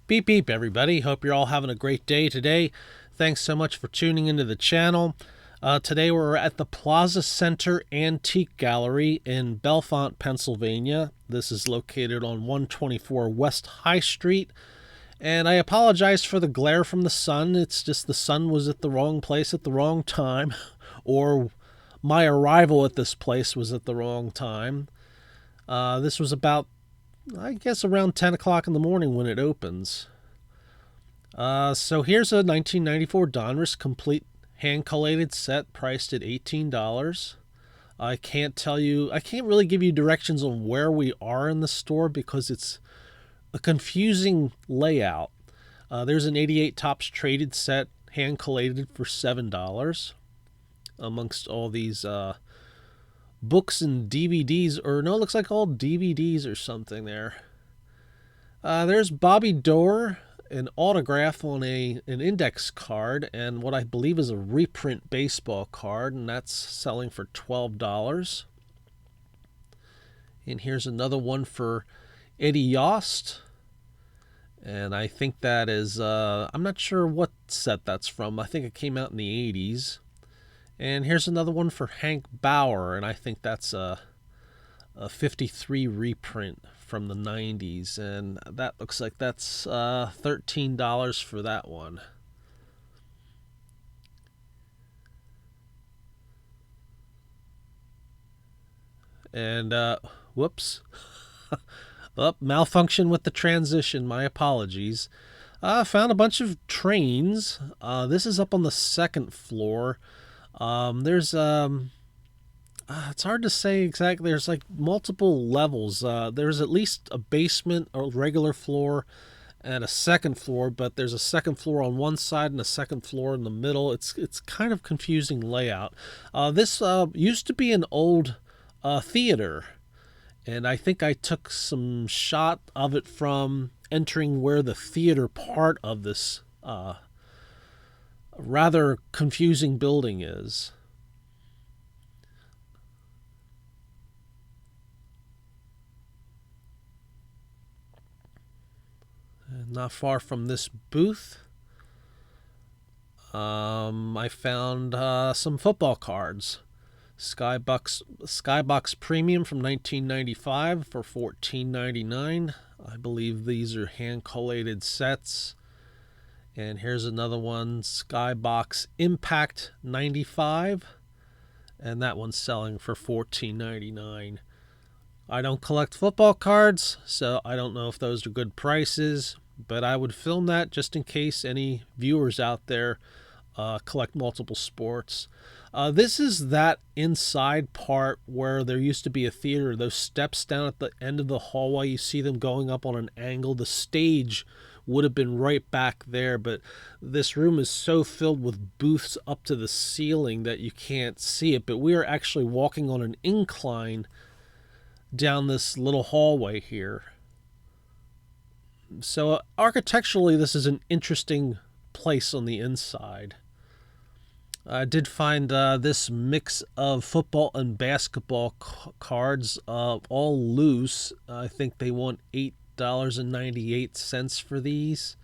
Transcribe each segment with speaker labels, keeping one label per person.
Speaker 1: Beep beep, everybody. Hope you're all having a great day today. Thanks so much for tuning into the channel. Today we're at the Plaza Center Antique Gallery in Bellefonte, Pennsylvania. This is located on 124 West High Street. And I apologize for the glare from the sun. It's just the sun was at the wrong place at the wrong time, or my arrival at this place was at the wrong time. This was about, I guess, around 10 o'clock in the morning when it opens. So here's a 1994 Donruss complete hand-collated set priced at $18. I can't really give you directions on where we are in the store because it's a confusing layout. There's an 88 Topps traded set hand-collated for $7 amongst all these books and DVDs, or no, it looks like all DVDs or something there. There's Bobby Doerr, an autograph on an index card, and what I believe is a reprint baseball card, and that's selling for $12. And here's another one for Eddie Yost, and I think that is, I'm not sure what set that's from. I think it came out in the 80s. And here's another one for Hank Bauer, and I think that's a 53 reprint from the 90s, and that looks like that's $13 for that one. And whoops. Malfunction with the transition. My apologies. Found a bunch of trains. This is up on the second floor. There's it's hard to say exactly. There's like multiple levels. There's at least a basement, a regular floor, and a second floor, but there's a second floor on one side and a second floor in the middle. It's kind of confusing layout. This used to be an old theater, and I think I took some shot of it from entering where the theater part of this rather confusing building is. Not far from this booth, I found some football cards. Skybox Premium from 1995 for $14.99. I believe these are hand-collated sets. And here's another one, Skybox Impact 95, and that one's selling for $14.99. I don't collect football cards, so I don't know if those are good prices, but I would film that just in case any viewers out there collect multiple sports. This is that inside part where there used to be a theater. Those steps down at the end of the hallway, you see them going up on an angle. The stage would have been right back there, but this room is so filled with booths up to the ceiling that you can't see it. But we are actually walking on an incline down this little hallway here. So architecturally, this is an interesting place on the inside. I did find this mix of football and basketball cards, all loose. I think they want $8.98 for these.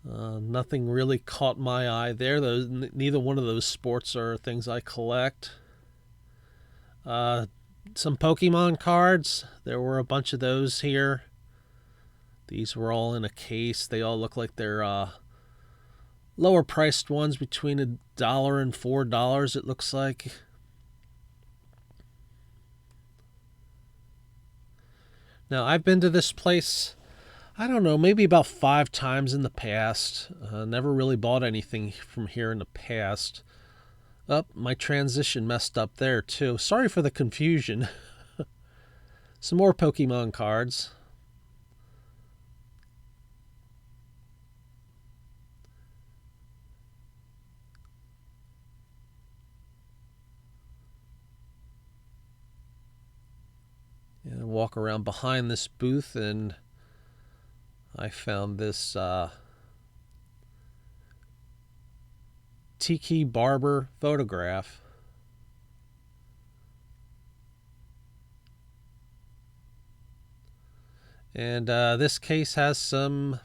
Speaker 1: Nothing really caught my eye there. Neither one of those sports are things I collect. Some Pokemon cards. There were a bunch of those here. These were all in a case. They all look like they're lower priced ones, between $1 and $4, it looks like. Now, I've been to this place, I don't know, maybe about 5 times in the past. Never really bought anything from here in the past. My transition messed up there too. Sorry for the confusion. Some more Pokemon cards. And walk around behind this booth, and I found this Tiki Barber photograph. And this case has some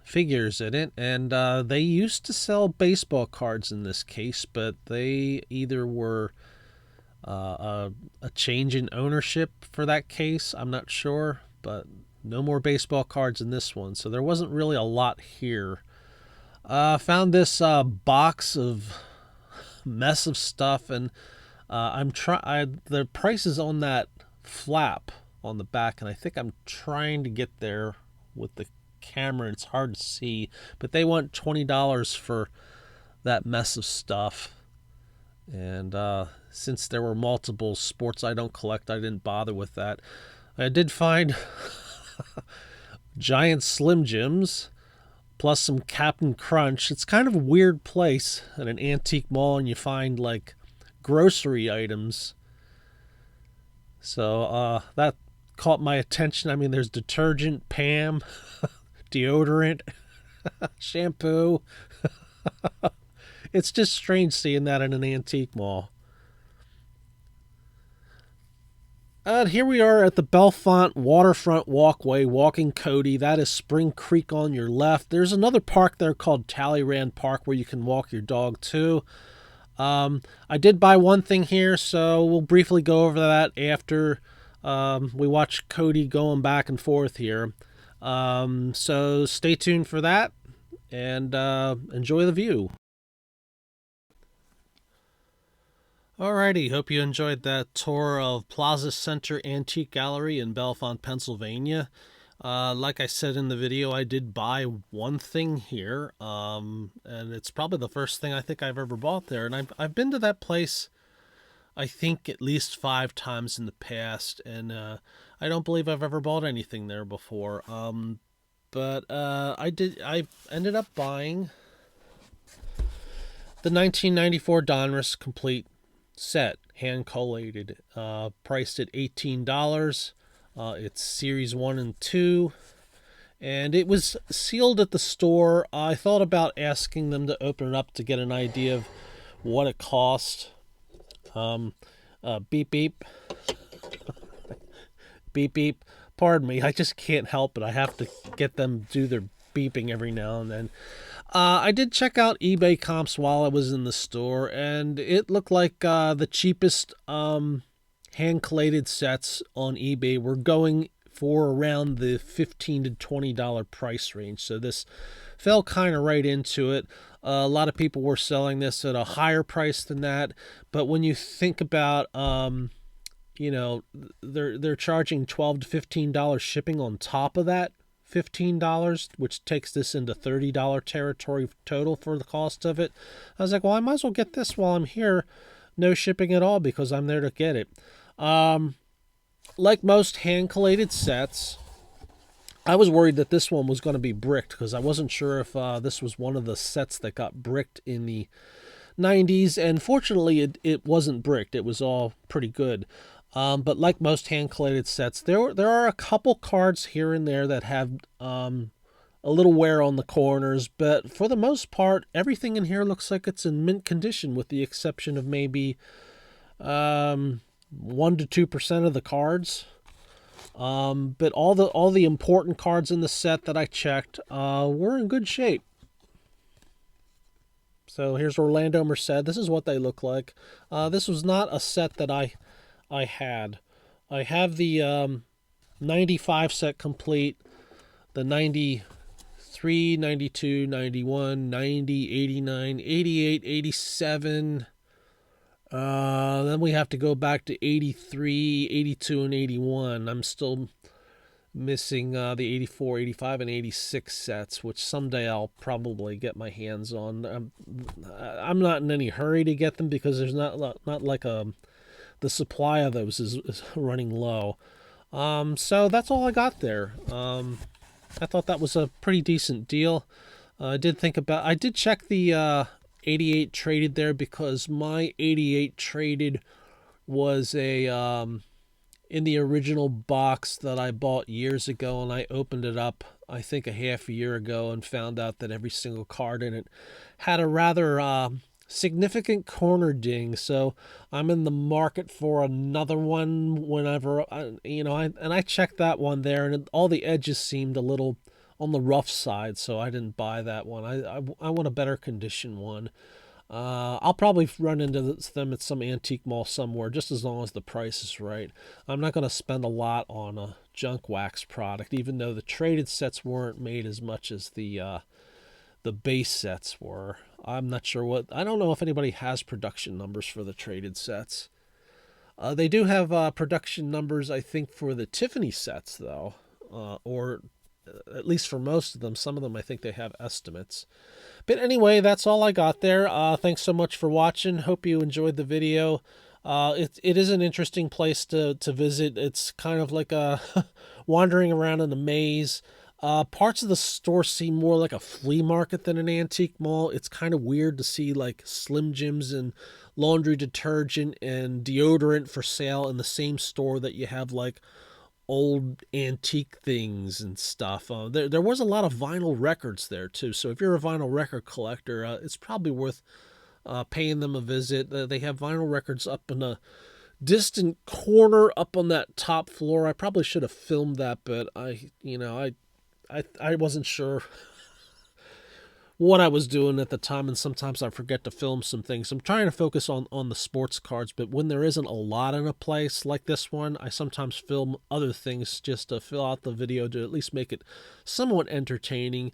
Speaker 1: figures in it, and they used to sell baseball cards in this case, but they either were a change in ownership for that case, I'm not sure, but no more baseball cards in this one, so there wasn't really a lot here. Found this box of mess of stuff, and the price is on that flap on the back, and I think I'm trying to get there with the camera. It's hard to see, but they want $20 for that mess of stuff. And since there were multiple sports I don't collect, I didn't bother with that. I did find giant Slim Jims plus some Captain Crunch. It's kind of a weird place at an antique mall, and you find like grocery items. So that caught my attention. I mean, there's detergent, Pam, deodorant, shampoo. It's just strange seeing that in an antique mall. And here we are at the Bellefonte waterfront walkway, walking Cody. That is Spring Creek on your left. There's another park there called Talleyrand Park where you can walk your dog too. I did buy one thing here, so we'll briefly go over that after we watch Cody going back and forth here. So stay tuned for that and enjoy the view. Alrighty, hope you enjoyed that tour of Plaza Center Antique Gallery in Bellefonte, Pennsylvania. Like I said in the video, I did buy one thing here, and it's probably the first thing I think I've ever bought there. And I've been to that place, I think, at least 5 times in the past, and I don't believe I've ever bought anything there before. But I ended up buying the 1994 Donruss Complete set, hand collated, priced at $18. It's series 1 and 2, and it was sealed at the store. I thought about asking them to open it up to get an idea of what it cost. Beep beep. Beep beep. Pardon me, I just can't help it. I have to get them do their beeping every now and then. I did check out eBay comps while I was in the store, and it looked like the cheapest hand-collated sets on eBay were going for around the $15 to $20 price range. So this fell kind of right into it. A lot of people were selling this at a higher price than that, but when you think about they're charging $12 to $15 shipping on top of that $15, which takes this into $30 territory total for the cost of it. I was like, well, I might as well get this while I'm here. No shipping at all because I'm there to get it. Like most hand-collated sets, I was worried that this one was going to be bricked because I wasn't sure if this was one of the sets that got bricked in the 90s, and fortunately it wasn't bricked. It was all pretty good. But like most hand-collated sets, there are a couple cards here and there that have a little wear on the corners, but for the most part, everything in here looks like it's in mint condition, with the exception of maybe 1 to 2% of the cards. But all the important cards in the set that I checked were in good shape. So here's Orlando Merced. This is what they look like. This was not a set that I had. I have the 95 set complete, the 93, 92, 91, 90, 89, 88, 87. Then we have to go back to 83, 82, and 81. I'm still missing the 84, 85, and 86 sets, which someday I'll probably get my hands on. I'm not in any hurry to get them because there's not like the supply of those is running low. So that's all I got there. I thought that was a pretty decent deal. I did check the 88 traded there because my 88 traded was in the original box that I bought years ago, and I opened it up I think a half a year ago and found out that every single card in it had a rather significant corner ding, so I'm in the market for another one whenever I checked that one there, and all the edges seemed a little on the rough side, so I didn't buy that one. I want a better condition one. I'll probably run into them at some antique mall somewhere, just as long as the price is right. I'm not going to spend a lot on a junk wax product, even though the traded sets weren't made as much as the base sets were. I'm not sure what. I don't know if anybody has production numbers for the traded sets. They do have production numbers, I think, for the Tiffany sets, though, or at least for most of them. Some of them, I think, they have estimates. But anyway, that's all I got there. Thanks so much for watching. Hope you enjoyed the video. It is an interesting place to visit. It's kind of like a wandering around in a maze. Parts of the store seem more like a flea market than an antique mall. It's kind of weird to see like Slim Jims and laundry detergent and deodorant for sale in the same store that you have like old antique things and stuff. There was a lot of vinyl records there too. So if you're a vinyl record collector, it's probably worth paying them a visit. They have vinyl records up in a distant corner up on that top floor. I probably should have filmed that, but I wasn't sure what I was doing at the time, and sometimes I forget to film some things. I'm trying to focus on the sports cards, but when there isn't a lot in a place like this one, I sometimes film other things just to fill out the video to at least make it somewhat entertaining.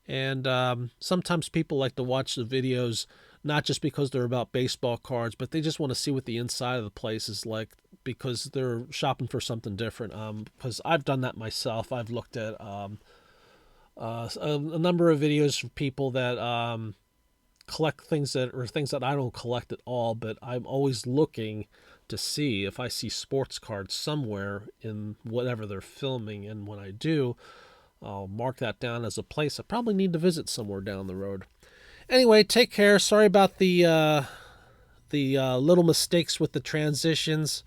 Speaker 1: And sometimes people like to watch the videos not just because they're about baseball cards, but they just want to see what the inside of the place is like because they're shopping for something different. Because I've done that myself. I've looked at a number of videos for people that collect things that I don't collect at all, but I'm always looking to see if I see sports cards somewhere in whatever they're filming, and when I do, I'll mark that down as a place I probably need to visit somewhere down the road. Anyway, take care. Sorry about the little mistakes with the transitions.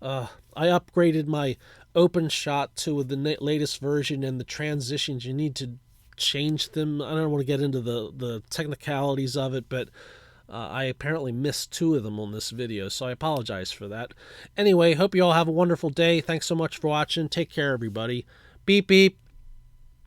Speaker 1: I upgraded my open shot to the latest version, and the transitions, you need to change them. I don't want to get into the technicalities of it, but I apparently missed 2 of them on this video, so I apologize for that. Anyway, hope you all have a wonderful day. Thanks so much for watching. Take care, everybody. Beep, beep.